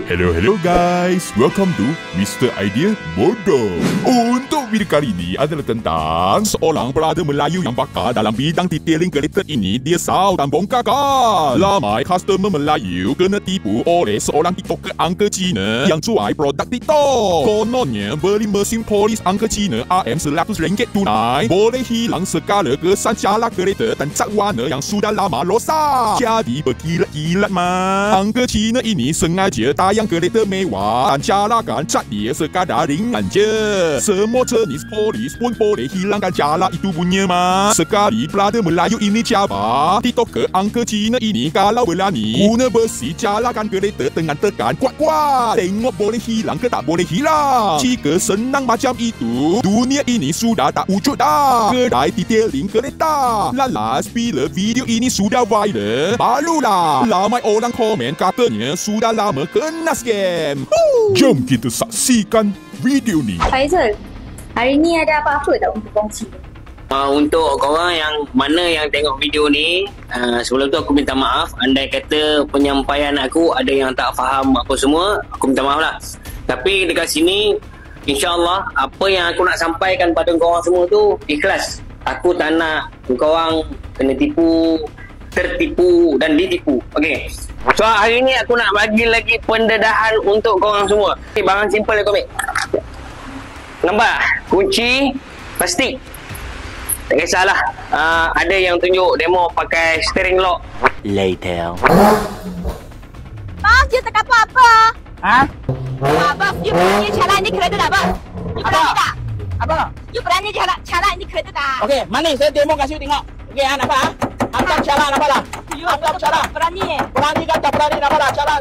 Hello guys, welcome to Mr. Idea Bodoh. Untuk video kali ini adalah tentang seorang pelada Melayu yang bakal dalam bidang detailing kereta ini dia saw dan bongkarkan. Ramai customer Melayu kena tipu oleh seorang TikToker angka Cina yang jual produk TikTok. Kononnya beli mesin polis angka Cina RM RM100 tunai boleh hilang segala kesan cala kereta dan cat warna yang sudah lama rosak. Jadi berkilat-kilat angka Cina ini sengaja tayang kereta mewah dan calakan cat dia sekadar ringan je. Semua jenis polis pun boleh hilangkan cala itu punya Sekali pelada Melayu ini cabar TikToker angka Cina ini kalau berani guna besi calakan kereta dengan tekan kuat-kuat. Tengok boleh hilang ke tak boleh hilang. Jika senang macam itu, dunia ini sudah tak wujud dah kedai detailing kereta. Lalas bila video ini sudah viral, barulah ramai orang komen katanya sudah lama kena scam. Jom kita saksikan video ni. Faizal, hari ni ada apa-apa tak untuk kongsi? Untuk korang yang mana yang tengok video ni, sebelum tu aku minta maaf. Andai kata penyampaian aku ada yang tak faham apa semua, aku minta maaf lah. Tapi dekat sini, InsyaAllah apa yang aku nak sampaikan pada korang semua tu ikhlas. Aku tak nak korang kena tipu, tertipu dan ditipu. Okey. So hari ni aku nak bagi lagi pendedahan untuk korang semua. Okay, barang simple aku ambil. Nampak? Kunci plastik. Tak kisahlah. Ada yang tunjuk demo pakai steering lock. Later. Bang, dia tak apa-apa. Ha? Abang, you berani cara ni kereta tak, bang? You berani tak? Apa? You berani cara ni kereta tak? Okey, mana saya demo kasih tengok. Okey, nampak ah? Angkat cara nampak tak? Angkat cara. Berani Berani kan tak berani nampak tak? Cara.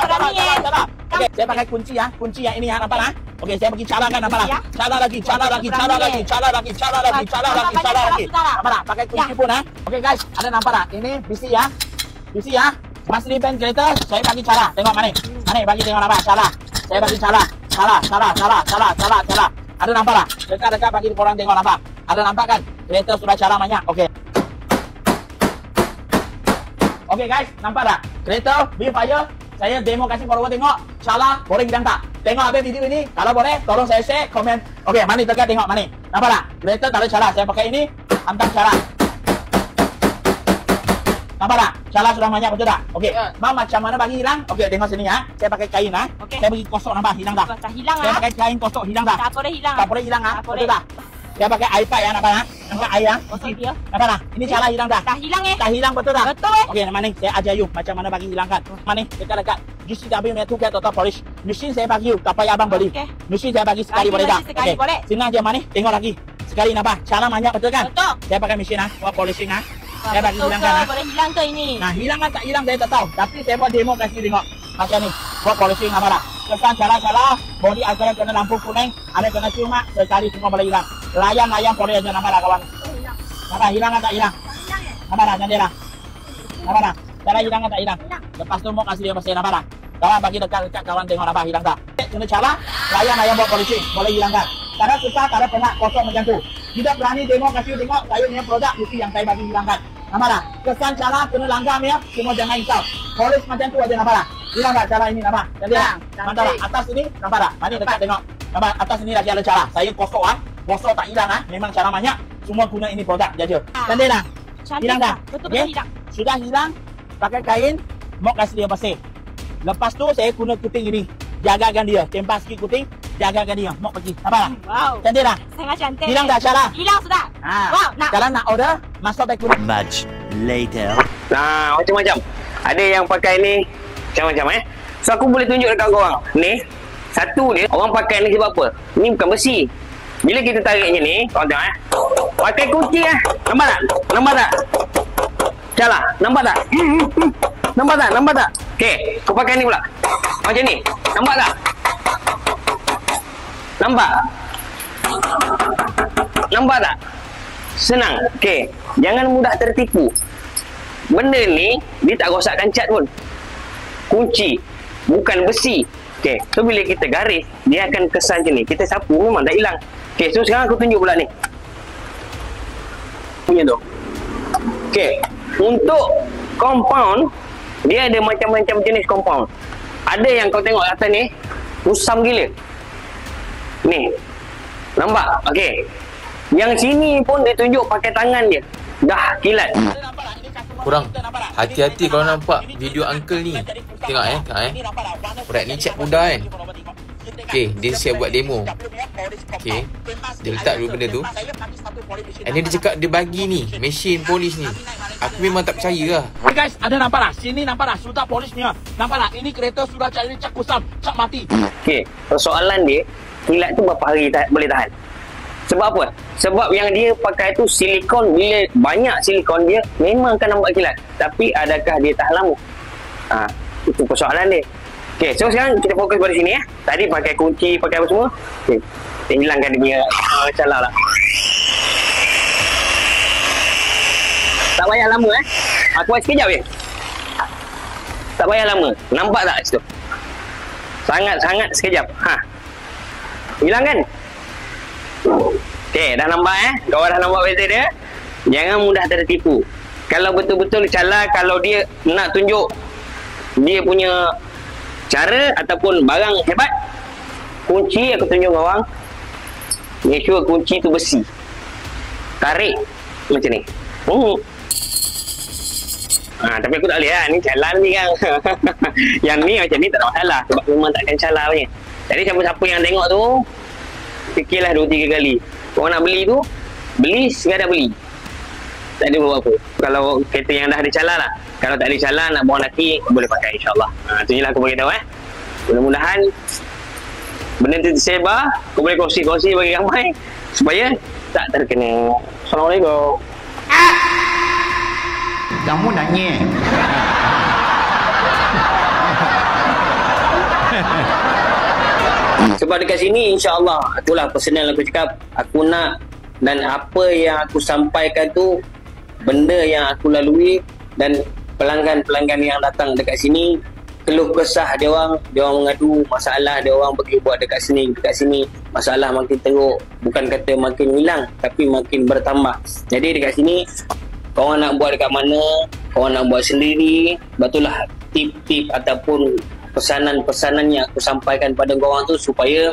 Berani. Okey, saya pakai kunci ya. Kunci yang ini ya, nampak tak? Okey, saya bagi cara kan nampak tak? Cara lagi. Nampak tak? Pakai kunci pun ah. Okey guys, ada nampak tak? Ini bisi ya. Masih pen kereta, saya bagi cara. Tengok mana? Mana bagi tengok nampak cara. Saya bagi cara. Ada nampak tak? Dekat bagi korang tengok nampak. Ada nampak kan? Kereta sudah cara banyak. Okey. Okey guys, nampak tak? Kereta Bfire, saya demo kasih korang tengok. Cara boleh hilang tak? Tengok habis video ini. Kalau boleh, tolong saya share, komen. Okey, mana dekat tengok mana? Nampak tak? Kereta tak ada cara. Saya pakai ini, hantar cara. Nampak tak? Cara sudah banyak betul tak? Okey. Mau macam mana bagi hilang? Okey, tengok sini ya. Saya pakai kain ah. Okay. Saya bagi kosok nampak hilang tak? Tak hilang Saya pakai kain kosok hilang tak? Tak boleh hilang. Tak boleh hilang ah. Betul tak? Saya pakai iPad ya nampak ah. Nampak air ah. Okey dia. Nampak tak? Ini cara hilang tak? Tak hilang Tak hilang betul tak? Betul Okey, mana ni? Saya ajar you macam mana bagi hilangkan. Mana? Dekat. GCW punya tu total polish. Mesin saya bagi you, tak payah abang beli. Okay. Mesin saya bagi sekali boleh tak? Sekali boleh. Sini aja mana? Tengok lagi. Sekali nampak? Cara banyak betul kan? Betul. Saya pakai mesin ah. Buat polishing ah. Saya bagi hilangkan ah. Boleh hilang ke ini? Nah, hilang kan tak hilang saya tak tahu. Tapi saya buat demo kasih tengok. Macam ni. Buat polishing apa dah. Kesan cara body agar kena lampu kuning, ada kena cuma sekali semua boleh hilang. Layang boleh aja nampak dah kawan. Nampak hilang kan tak hilang? Nampak dah jendela. Nampak dah. Cara hilang kan tak hilang? Lepas tu mau kasih dia mesin nampak dah. Kawan bagi dekat kawan tengok nampak hilang tak? Kena cara layang buat polishing boleh hilang kan? Karena susah, karena pernah kosong macam tu. Tidak berani demo kasih tengok saya punya produk mesti yang saya bagi hilangkan. Nampak tak? Kesan cara kena langgam ya, semua jangan risau. Polis macam tu aja nampak tak? Hilang tak cara ini nampak? Jadi mantap tak? Atas ini nampak tak? Mana dekat tengok. Nampak atas ini lagi ada cara. Saya kosok ah. Kosok tak hilang ah. Memang cara banyak. Semua guna ini produk jaja. Cantik tak? Hilang tak? Betul Okay? hilang. Sudah hilang. Pakai kain, mau kasih dia bersih. Lepas tu saya guna kuting ini. Jagakan dia. Tempas sikit kuting, jagakan dia. Mau pergi. Nampak tak? Wow. Cantik tak? Sangat cantik. Hilang tak cara? Hilang sudah. Wow, nak. Kalau nak order, masuk baik kuning. Much later. Nah, macam-macam. Ada yang pakai ni macam-macam So aku boleh tunjuk dekat korang. Ni satu ni orang pakai ni sebab apa? Ni bukan besi. Bila kita tarik macam ni, korang tengok pakai kunci Nampak tak? Salah. Nampak tak? Nampak tak? Okey, kau pakai ni pula. Macam ni. Nampak tak? Nampak tak? Senang. Okey, jangan mudah tertipu. Benda ni dia tak rosakkan cat pun. Kunci, bukan besi. Okey, so bila kita garis, dia akan kesan macam ni. Kita sapu memang dah hilang. Okey, so sekarang aku tunjuk pula ni. Punya tu. Okey, untuk compound, dia ada macam-macam jenis compound. Ada yang kau tengok atas ni kusam gila. Ni. Nampak? Okey. Yang sini pun dia tunjuk pakai tangan dia. Dah kilat. Korang hati-hati kalau nampak video uncle ni. Tengok Alright, ni cek Buddha kan. Okay, dia siap buat demo. Okay, dia letak dulu benda tu. And then dia cakap dia bagi ni mesin polis ni. Aku memang tak percaya lah. Hey guys, ada nampak tak? Sini nampak tak? Sudah polisnya. Nampak tak? Ini kereta sudah cari cak kusam, cak mati. Okey, persoalan dia, kilat tu berapa hari boleh tahan? Sebab apa? Sebab yang dia pakai tu silikon. Bila banyak silikon dia, memang akan nampak kilat. Tapi adakah dia tahan lama? Itu persoalan dia. Okey, so sekarang kita fokus pada sini ya. Tadi pakai kunci, pakai apa semua. Okey, kita hilangkan dia punya calar lah. Tak payah lama Aku buat sekejap je. Tak payah lama. Nampak tak situ? Sangat-sangat sekejap. Hilang kan? Okey, dah nampak Kau dah nampak beza dia. Jangan mudah tertipu. Kalau betul-betul calar, kalau dia nak tunjuk dia punya cara ataupun barang hebat, kunci aku tunjuk korang, make sure kunci tu besi. Tarik macam ni. Tapi aku tak boleh lah. Ni calar ni kan. Yang ni macam ni tak ada masalah. Sebab memang takkan calar punya. Jadi siapa-siapa yang tengok tu, fikirlah 2-3 kali. Korang nak beli tu, beli sekadar beli. Tak ada buat apa. Kalau kereta yang dah ada calar lah. Kalau tak ada calar, nak bawa lelaki, boleh pakai insyaAllah. Tu je lah aku beritahu Mudah-mudahan benda tu tersebar. Kau boleh kongsi-kongsi bagi ramai supaya tak terkena. Assalamualaikum. Kamu nangis. Sebab dekat sini insyaAllah, itulah personal aku cakap. Aku nak, dan apa yang aku sampaikan tu benda yang aku lalui, dan pelanggan-pelanggan yang datang dekat sini keluh kesah dia orang mengadu masalah dia orang pergi buat dekat sini, masalah makin teruk, bukan kata makin hilang tapi makin bertambah. Jadi dekat sini korang nak buat dekat mana, korang nak buat sendiri. Betullah tip-tip ataupun pesanan-pesanan yang aku sampaikan pada korang tu supaya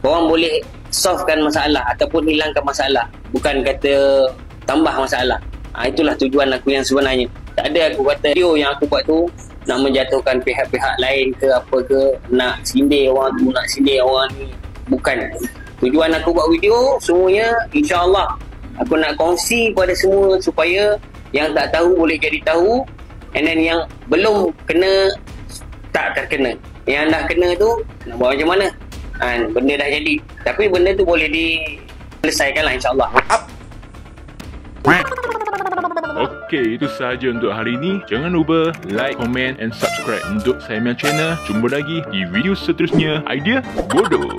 korang boleh solvekan masalah ataupun hilangkan masalah, bukan kata tambah masalah. Itulah tujuan aku yang sebenarnya. Tak ada aku kata video yang aku buat tu nak menjatuhkan pihak-pihak lain ke apa ke, nak sindir orang tu, nak sindir orang ni. Bukan. Tujuan aku buat video semuanya insya-Allah aku nak kongsi kepada semua supaya yang tak tahu boleh jadi tahu, and then yang belum kena tak terkena. Yang dah kena tu nak buat macam mana? Benda dah jadi. Tapi benda tu boleh diselesaikan lah insya-Allah. Okey, itu sahaja untuk hari ini. Jangan lupa like, comment and subscribe untuk saya punya channel. Jumpa lagi di video seterusnya. Idea bodoh.